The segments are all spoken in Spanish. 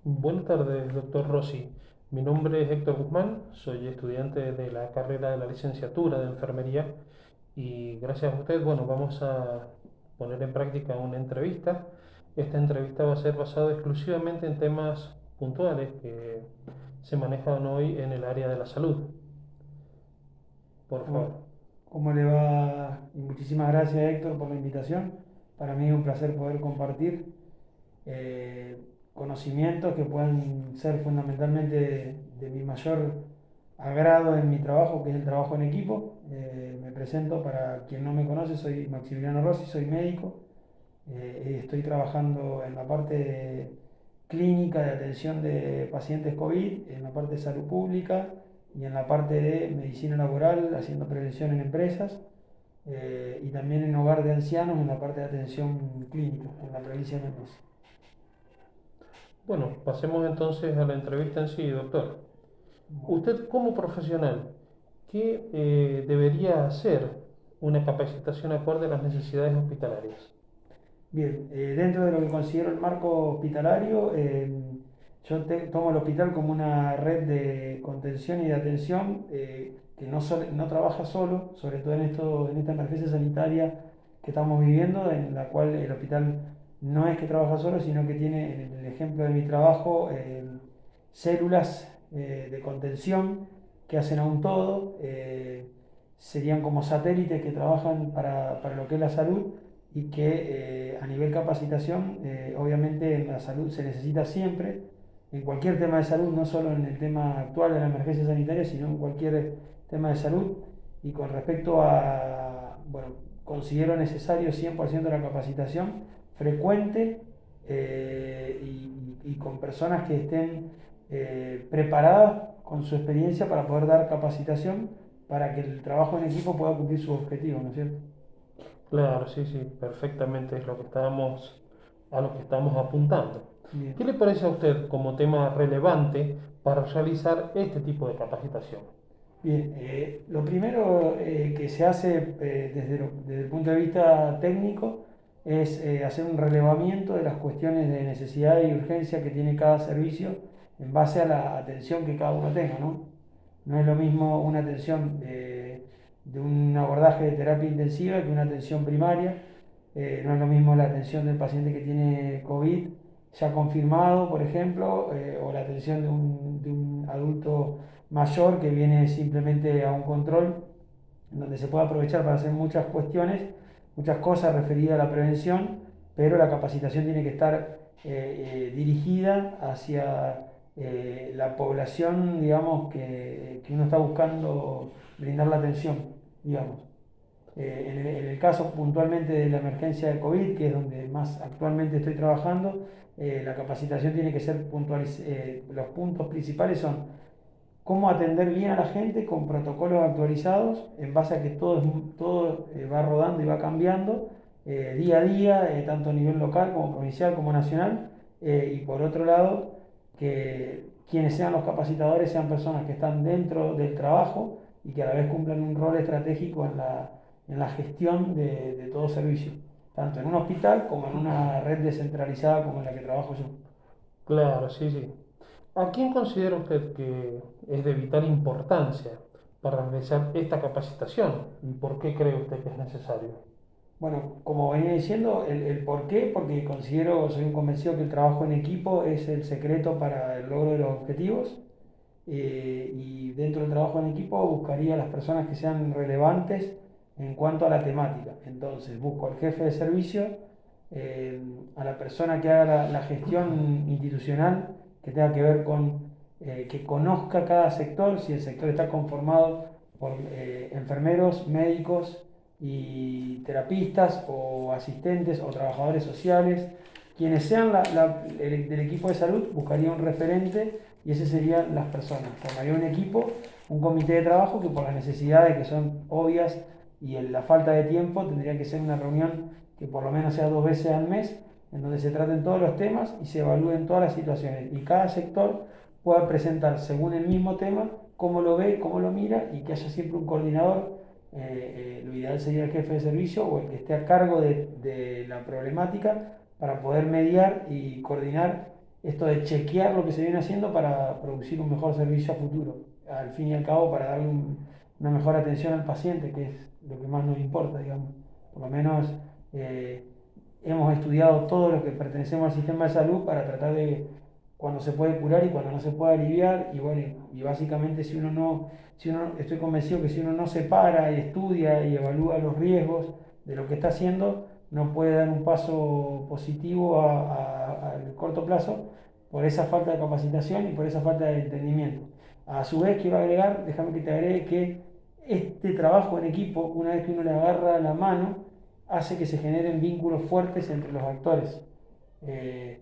Buenas tardes, doctor Rossi. Mi nombre es Héctor Guzmán, soy estudiante de la carrera de la licenciatura de enfermería y gracias a usted, bueno, vamos a poner en práctica una entrevista. Esta entrevista va a ser basada exclusivamente en temas puntuales que se manejan hoy en el área de la salud. Por favor. ¿Cómo, cómo le va? Y muchísimas gracias, Héctor, por la invitación. Para mí es un placer poder compartir eh, conocimientos que puedan ser fundamentalmente de mi mayor agrado en mi trabajo, que es el trabajo en equipo. Me presento para quien no me conoce, soy Maximiliano Rossi, soy médico. Estoy trabajando en la parte clínica de atención de pacientes COVID, en la parte de salud pública y en la parte de medicina laboral, haciendo prevención en empresas, y también en hogar de ancianos, en la parte de atención clínica, en la provincia de Mendoza. Bueno, pasemos entonces a la entrevista en sí, doctor. Bueno, Usted como profesional, ¿qué debería hacer una capacitación acorde a las necesidades hospitalarias? bien, dentro de lo que considero el marco hospitalario, tomo el hospital como una red de contención y de atención que no trabaja solo, sobre todo en esta emergencia sanitaria que estamos viviendo, en la cual el hospital no es que trabaja solo, sino que tiene, en el ejemplo de mi trabajo, células de contención que hacen a un todo, serían como satélites que trabajan para lo que es la salud y que a nivel capacitación, obviamente en la salud se necesita siempre, en cualquier tema de salud, no solo en el tema actual de la emergencia sanitaria, sino en cualquier tema de salud. Y con respecto a, bueno, considero necesario 100% la capacitación frecuente y con personas que estén preparadas con su experiencia para poder dar capacitación para que el trabajo en equipo pueda cumplir sus objetivos, ¿no es cierto? Claro, sí, sí, perfectamente es lo que a lo que estamos apuntando. ¿Qué Bien. le parece a usted como tema relevante para realizar este tipo de capacitación? Bien, lo primero que se hace desde el punto de vista técnico es hacer un relevamiento de las cuestiones de necesidad y urgencia que tiene cada servicio en base a la atención que cada uno tenga, ¿no? No es lo mismo una atención de un abordaje de terapia intensiva que una atención primaria. No es lo mismo la atención del paciente que tiene COVID ya confirmado, por ejemplo, o la atención de un adulto mayor que viene simplemente a un control, donde se puede aprovechar para hacer muchas cuestiones, muchas cosas referidas a la prevención, pero la capacitación tiene que estar dirigida hacia la población, digamos, que uno está buscando brindar la atención, digamos. En el caso puntualmente de la emergencia de COVID, que es donde más actualmente estoy trabajando, la capacitación tiene que ser los puntos principales son cómo atender bien a la gente con protocolos actualizados en base a que todo va rodando y va cambiando día a día, tanto a nivel local como provincial como nacional. Y por otro lado, que quienes sean los capacitadores sean personas que están dentro del trabajo y que a la vez cumplan un rol estratégico en la gestión de todo servicio, tanto en un hospital como en una red descentralizada como en la que trabajo yo. Claro, sí, sí. ¿A quién considera usted que es de vital importancia para realizar esta capacitación y por qué cree usted que es necesario? Bueno, como venía diciendo, el por qué, porque soy un convencido que el trabajo en equipo es el secreto para el logro de los objetivos. Y dentro del trabajo en equipo buscaría a las personas que sean relevantes en cuanto a la temática. Entonces, busco al jefe de servicio, eh, a la persona que haga la gestión institucional, que tenga que ver con que conozca cada sector, si el sector está conformado por enfermeros, médicos y terapistas o asistentes o trabajadores sociales. Quienes sean del equipo de salud, buscaría un referente y ese serían las personas. Formaría un equipo, un comité de trabajo que por las necesidades que son obvias y en la falta de tiempo tendría que ser una reunión que por lo menos sea 2 veces al mes, en donde se traten todos los temas y se evalúen todas las situaciones. Y cada sector pueda presentar según el mismo tema cómo lo ve, cómo lo mira y que haya siempre un coordinador. Lo ideal sería el jefe de servicio o el que esté a cargo de la problemática para poder mediar y coordinar esto de chequear lo que se viene haciendo para producir un mejor servicio a futuro, al fin y al cabo para darle una mejor atención al paciente, que es lo que más nos importa, digamos. Por lo menos eh, hemos estudiado todos los que pertenecemos al sistema de salud para tratar de cuando se puede curar y cuando no se puede aliviar, y bueno, y básicamente estoy convencido que si uno no se para y estudia y evalúa los riesgos de lo que está haciendo, no puede dar un paso positivo al corto plazo por esa falta de capacitación y por esa falta de entendimiento. A su vez, quiero agregar, déjame que te agregue que este trabajo en equipo, una vez que uno le agarra la mano, hace que se generen vínculos fuertes entre los actores. Eh,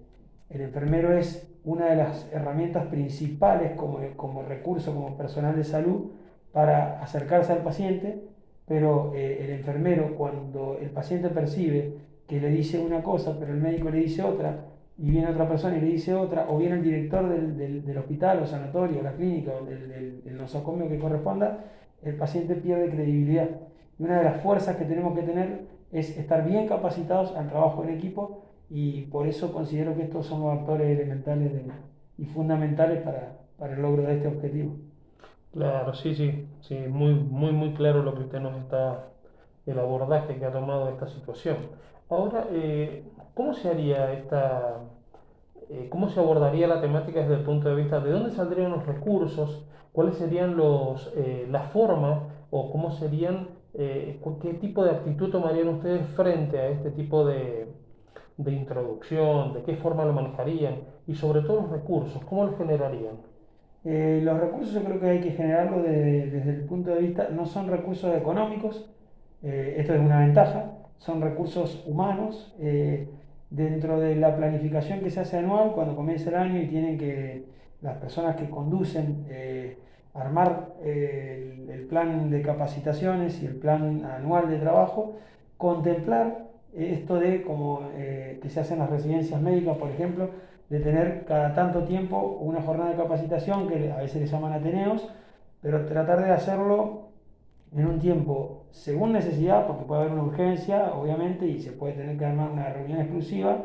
el enfermero es una de las herramientas principales como recurso, como personal de salud, para acercarse al paciente, pero el enfermero, cuando el paciente percibe que le dice una cosa, pero el médico le dice otra, y viene otra persona y le dice otra, o viene el director del hospital o sanatorio, o la clínica, o del nosocomio que corresponda, el paciente pierde credibilidad. Y una de las fuerzas que tenemos que tener es estar bien capacitados al trabajo en equipo, y por eso considero que estos son los actores elementales y fundamentales para el logro de este objetivo. Claro, sí, sí, sí, muy, muy, muy claro lo que usted nos está, el abordaje que ha tomado de esta situación. Ahora, ¿cómo se haría cómo se abordaría la temática desde el punto de vista de dónde saldrían los recursos, cuáles serían las formas o cómo serían, qué tipo de actitud tomarían ustedes frente a este tipo de introducción, de qué forma lo manejarían y sobre todo los recursos, cómo los generarían? Los recursos yo creo que hay que generarlos desde el punto de vista, no son recursos económicos, esto es una ventaja, son recursos humanos. Dentro de la planificación que se hace anual, cuando comienza el año y tienen que las personas que conducen armar el plan de capacitaciones y el plan anual de trabajo, contemplar esto de como que se hace en las residencias médicas, por ejemplo, de tener cada tanto tiempo una jornada de capacitación que a veces le llaman ateneos, pero tratar de hacerlo en un tiempo según necesidad, porque puede haber una urgencia, obviamente, y se puede tener que armar una reunión exclusiva,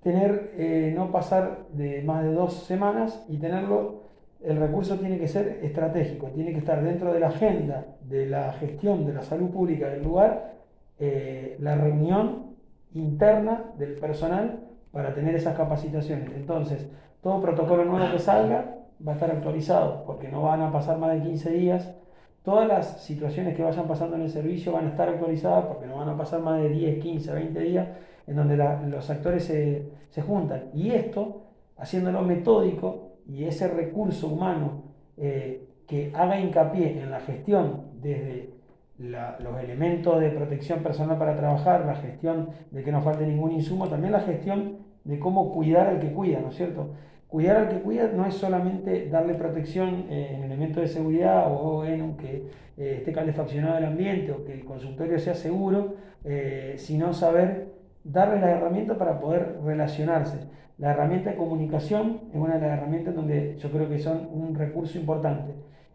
no pasar de más de 2 semanas y tenerlo, el recurso tiene que ser estratégico, tiene que estar dentro de la agenda de la gestión de la salud pública del lugar, la reunión interna del personal para tener esas capacitaciones. Entonces, todo protocolo nuevo que salga va a estar actualizado, porque no van a pasar más de 15 días. Todas las situaciones que vayan pasando en el servicio van a estar actualizadas, porque no van a pasar más de 10, 15, 20 días en donde los actores se juntan. Y esto, haciéndolo metódico, y ese recurso humano que haga hincapié en la gestión desde los elementos de protección personal para trabajar, la gestión de que no falte ningún insumo, también la gestión de cómo cuidar al que cuida, ¿no es cierto? Cuidar al que cuida no es solamente darle protección en elementos de seguridad o en que esté calefaccionado el ambiente o que el consultorio sea seguro, sino saber darle las herramientas para poder relacionarse. La herramienta de comunicación es una de las herramientas donde yo creo que son un recurso importante,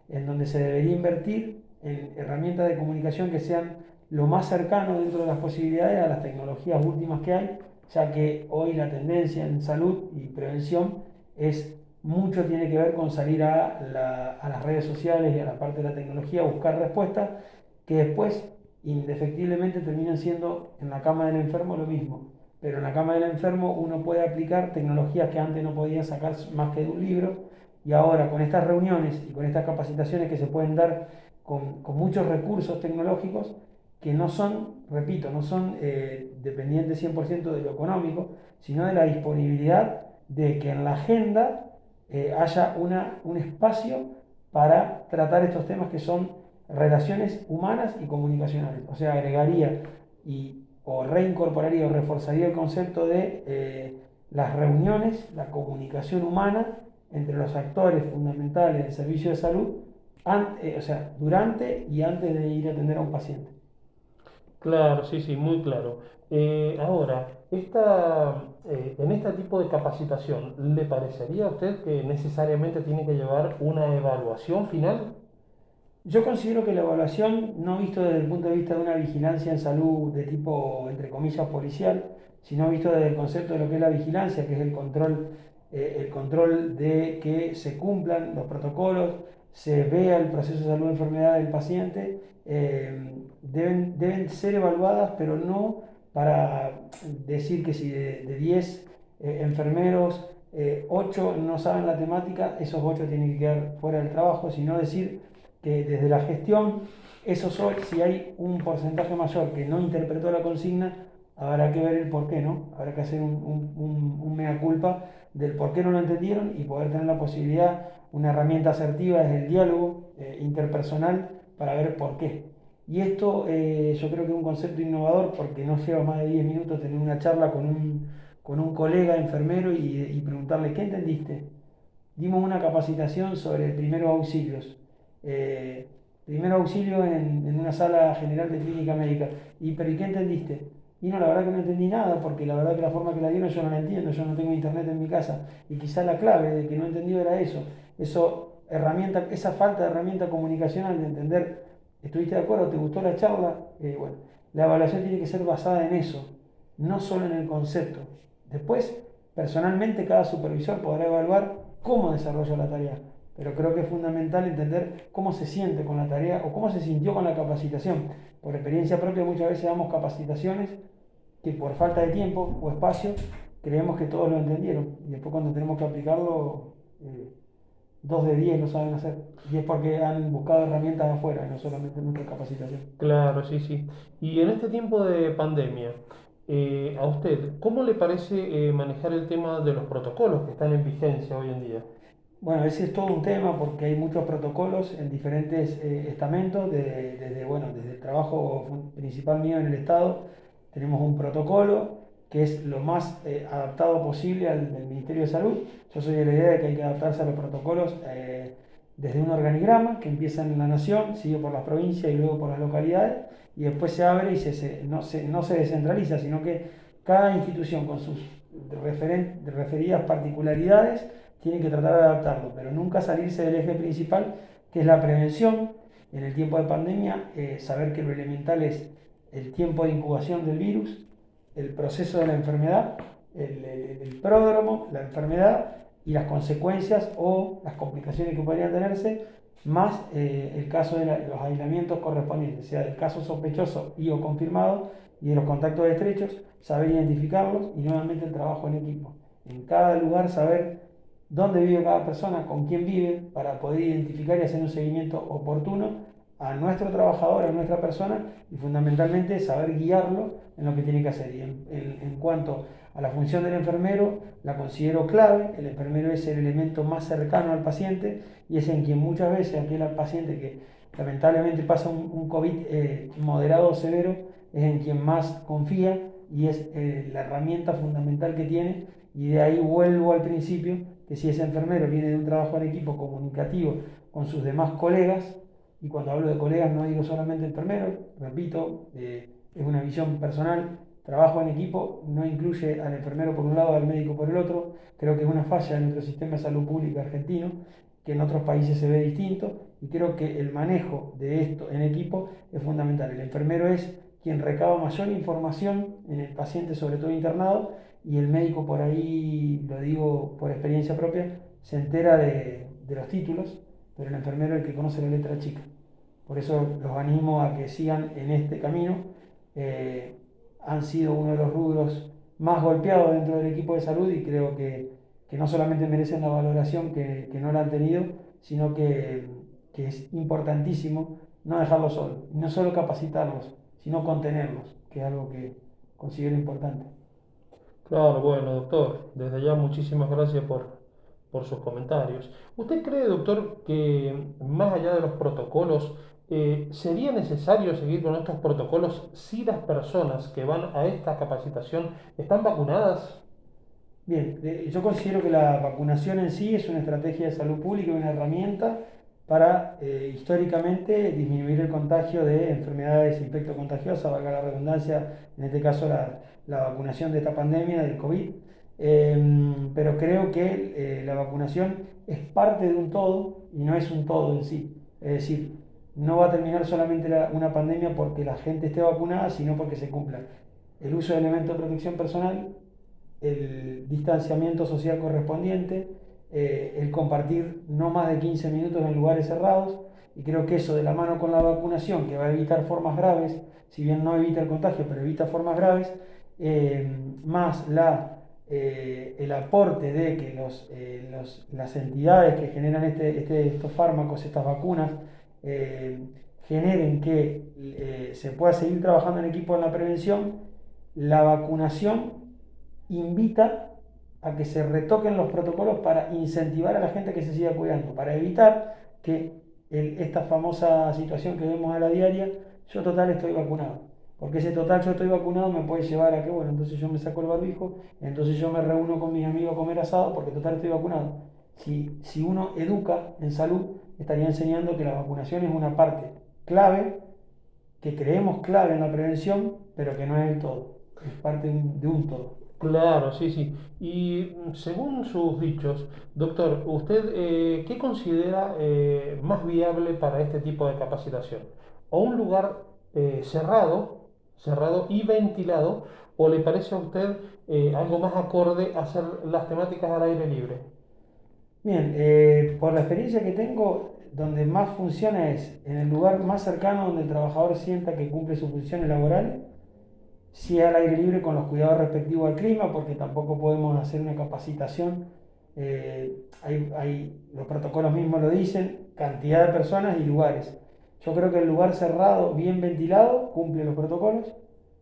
en donde se debería invertir en herramientas de comunicación que sean lo más cercano dentro de las posibilidades a las tecnologías últimas que hay, ya que hoy la tendencia en salud y prevención es mucho tiene que ver con salir a las redes sociales y a la parte de la tecnología, buscar respuestas que después indefectiblemente terminan siendo en la cama del enfermo lo mismo. Pero en la cama del enfermo uno puede aplicar tecnologías que antes no podía sacar más que de un libro, y ahora con estas reuniones y con estas capacitaciones que se pueden dar con muchos recursos tecnológicos que no son, repito, no son dependientes 100% de lo económico, sino de la disponibilidad de que en la agenda haya un espacio para tratar estos temas que son relaciones humanas y comunicacionales. O sea, agregaría o reincorporaría o reforzaría el concepto de las reuniones, la comunicación humana entre los actores fundamentales del servicio de salud, o sea, durante y antes de ir a atender a un paciente. Claro, sí, sí, muy claro. Ahora, en este tipo de capacitación, ¿le parecería a usted que necesariamente tiene que llevar una evaluación final? Yo considero que la evaluación, no visto desde el punto de vista de una vigilancia en salud de tipo, entre comillas, policial, sino visto desde el concepto de lo que es la vigilancia, que es el control el control de que se cumplan los protocolos, se vea el proceso de salud y enfermedad del paciente, deben ser evaluadas, pero no para decir que si de 10 enfermeros, 8 no saben la temática, esos 8 tienen que quedar fuera del trabajo, sino decir que desde la gestión, esos 8, si hay un porcentaje mayor que no interpretó la consigna, habrá que ver el por qué, ¿no? Habrá que hacer un mea culpa del por qué no lo entendieron y poder tener la posibilidad, una herramienta asertiva es el diálogo interpersonal para ver por qué. Y esto yo creo que es un concepto innovador porque no lleva más de 10 minutos tener una charla con un colega enfermero y preguntarle, ¿qué entendiste? Dimos una capacitación sobre primeros auxilios. Eh, Primero auxilio en una sala general de clínica médica. ¿Pero y qué entendiste? Y no, la verdad que no entendí nada, porque la verdad que la forma que la dieron yo no la entiendo, yo no tengo internet en mi casa. Y quizá la clave de que no entendió era esa falta de herramienta comunicacional de entender, ¿estuviste de acuerdo? ¿Te gustó la charla? Bueno, la evaluación tiene que ser basada en eso, no solo en el concepto. Después, personalmente, cada supervisor podrá evaluar cómo desarrolla la tarea, pero creo que es fundamental entender cómo se siente con la tarea o cómo se sintió con la capacitación. Por experiencia propia muchas veces damos capacitaciones que por falta de tiempo o espacio creemos que todos lo entendieron y después cuando tenemos que aplicarlo, 2 de 10 lo saben hacer. Y es porque han buscado herramientas afuera, no solamente en nuestra capacitación. Claro, sí, sí. Y en este tiempo de pandemia, a usted, ¿cómo le parece manejar el tema de los protocolos que están en vigencia hoy en día? Bueno, ese es todo un tema porque hay muchos protocolos en diferentes estamentos, desde el trabajo principal mío en el Estado, tenemos un protocolo que es lo más adaptado posible al del Ministerio de Salud. Yo soy de la idea de que hay que adaptarse a los protocolos desde un organigrama que empieza en la nación, sigue por las provincias y luego por las localidades, y después se abre y no se descentraliza, sino que cada institución con sus referidas particularidades tiene que tratar de adaptarlo, pero nunca salirse del eje principal, que es la prevención. En el tiempo de pandemia, saber que lo elemental es el tiempo de incubación del virus, el proceso de la enfermedad, el pródromo, la enfermedad y las consecuencias o las complicaciones que podrían tenerse, más el caso de los aislamientos correspondientes, sea del caso sospechoso y o confirmado y de los contactos estrechos, saber identificarlos y nuevamente el trabajo en equipo. En cada lugar saber dónde vive cada persona, con quién vive, para poder identificar y hacer un seguimiento oportuno a nuestro trabajador, a nuestra persona, y fundamentalmente saber guiarlo en lo que tiene que hacer. Y en cuanto a la función del enfermero, la considero clave. El enfermero es el elemento más cercano al paciente y es en quien muchas veces aquel paciente que lamentablemente pasa un COVID moderado o severo, es en quien más confía y es la herramienta fundamental que tiene. Y de ahí vuelvo al principio, que si ese enfermero viene de un trabajo en equipo comunicativo con sus demás colegas, y cuando hablo de colegas no digo solamente enfermeros, repito, es una visión personal, trabajo en equipo no incluye al enfermero por un lado, al médico por el otro, creo que es una falla en nuestro sistema de salud pública argentino, que en otros países se ve distinto, y creo que el manejo de esto en equipo es fundamental. El enfermero es quien recaba mayor información en el paciente, sobre todo internado, y el médico por ahí, lo digo por experiencia propia, se entera de los títulos, pero el enfermero es el que conoce la letra chica. Por eso los animo a que sigan en este camino. Han sido uno de los rubros más golpeados dentro del equipo de salud y creo que no solamente merecen la valoración que no la han tenido, sino que es importantísimo no dejarlos solos, no solo capacitarlos, sino contenerlos, que es algo que considero importante. Claro, bueno, doctor, desde ya muchísimas gracias por sus comentarios. ¿Usted cree, doctor, que más allá de los protocolos, sería necesario seguir con estos protocolos si las personas que van a esta capacitación están vacunadas? Bien, yo considero que la vacunación en sí es una estrategia de salud pública, una herramienta para históricamente disminuir el contagio de enfermedades infectocontagiosas, valga la redundancia, en este caso la vacunación de esta pandemia del COVID. Pero creo que la vacunación es parte de un todo y no es un todo en sí. Es decir, no va a terminar solamente una pandemia porque la gente esté vacunada, sino porque se cumpla el uso de elementos de protección personal, el distanciamiento social correspondiente, el compartir no más de 15 minutos en lugares cerrados, y creo que eso de la mano con la vacunación, que va a evitar formas graves, si bien no evita el contagio, pero evita formas graves, más el aporte de que las entidades que generan estos fármacos, estas vacunas, eh, generen que se pueda seguir trabajando en equipo en la prevención, la vacunación invita a que se retoquen los protocolos para incentivar a la gente que se siga cuidando, para evitar que esta famosa situación que vemos a la diaria, yo total estoy vacunado. Porque ese total yo estoy vacunado me puede llevar a que, bueno, entonces yo me saco el barbijo, entonces yo me reúno con mis amigos a comer asado porque total estoy vacunado. Si uno educa en salud, estaría enseñando que la vacunación es una parte clave, que creemos clave en la prevención, pero que no es el todo, es parte de un todo. Claro, sí, sí. Y según sus dichos, doctor, ¿usted qué considera más viable para este tipo de capacitación? ¿O un lugar cerrado y ventilado, o le parece a usted algo más acorde a hacer las temáticas al aire libre? Bien, por la experiencia que tengo, donde más funciona es en el lugar más cercano donde el trabajador sienta que cumple sus funciones laborales, si es al aire libre con los cuidados respectivos al clima, porque tampoco podemos hacer una capacitación. Los protocolos mismos lo dicen, cantidad de personas y lugares. Yo creo que el lugar cerrado, bien ventilado, cumple los protocolos,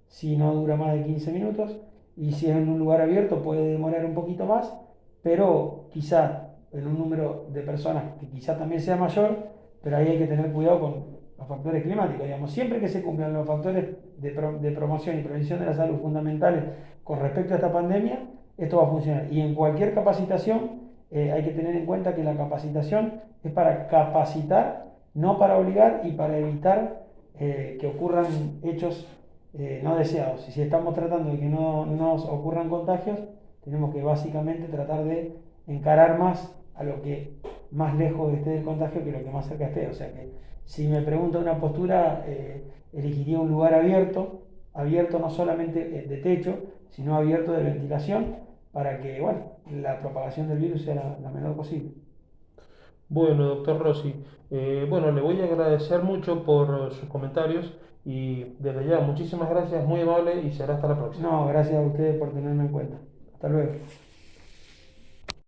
si no dura más de 15 minutos, y si es en un lugar abierto puede demorar un poquito más, pero quizá en un número de personas que quizá también sea mayor, pero ahí hay que tener cuidado con los factores climáticos, digamos, siempre que se cumplan los factores de promoción y prevención de la salud fundamentales con respecto a esta pandemia, esto va a funcionar. Y en cualquier capacitación hay que tener en cuenta que la capacitación es para capacitar, no para obligar y para evitar que ocurran hechos no deseados. Y si estamos tratando de que no nos ocurran contagios, tenemos que básicamente tratar de encarar más a lo que más lejos esté del contagio que lo que más cerca esté. O sea que si me pregunta una postura, elegiría un lugar abierto, abierto no solamente de techo, sino abierto de ventilación, para que bueno, la propagación del virus sea la menor posible. Bueno, doctor Rossi, bueno, le voy a agradecer mucho por sus comentarios y desde ya, muchísimas gracias, muy amable y será hasta la próxima. No, gracias a ustedes por tenerme en cuenta. Hasta luego.